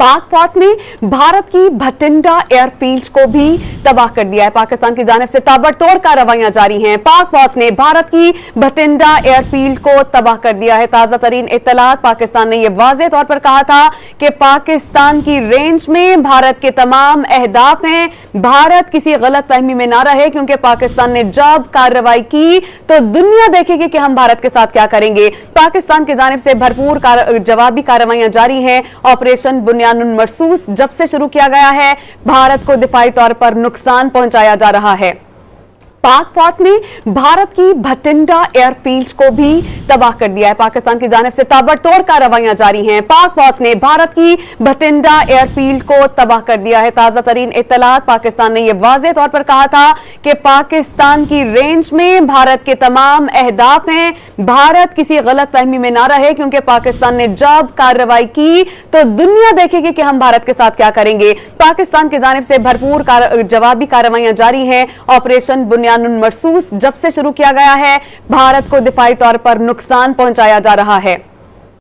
पाक फौज ने भारत की भटिंडा एयरफील्ड को भी तबाह कर दिया है। पाकिस्तान की जानिब से ताबड़तोड़ कार्रवाइयां जारी हैं। पाक फौज ने भारत की भटिंडा एयरफील्ड को तबाह कर दिया है। ताजा तरीन इत्तलात, पाकिस्तान ने यह वाज़ेह तौर पर कहा था कि पाकिस्तान की रेंज में भारत के तमाम अहदाफ हैं। भारत किसी गलत फहमी में ना रहे, क्योंकि पाकिस्तान ने जब कार्रवाई की तो दुनिया देखेगी कि हम भारत के साथ क्या करेंगे। पाकिस्तान की जानिब से भरपूर जवाबी कार्रवाइयां जारी हैं। ऑपरेशन बुनियानुल मरसूस जब से शुरू किया गया है, भारत को दिफाई तौर पर नुकसान पहुंचाया जा रहा है। पाक फौज ने भारत की भटिंडा एयरफील्ड को भी तबाह कर दिया है। पाकिस्तान की जानिब से ताबड़तोड़ कार्रवाइयां जारी हैं। पाक फौज ने भारत की भटिंडा एयरफील्ड को तबाह कर दिया है। ताजा तरीन इत्तलात, पाकिस्तान ने यह वाज़ेह तौर पर कहा था कि पाकिस्तान की रेंज में भारत के तमाम अहदाफ हैं। भारत किसी गलत फहमी में ना रहे, क्योंकि पाकिस्तान ने जब कार्रवाई की तो दुनिया देखेगी कि हम भारत के साथ क्या करेंगे। पाकिस्तान की जानिब से भरपूर जवाबी कार्रवाइयां जारी हैं। ऑपरेशन बुनियानुल मरसूस जब से शुरू किया गया है, भारत को दिफाई तौर पर नुकसान पहुंचाया जा रहा है।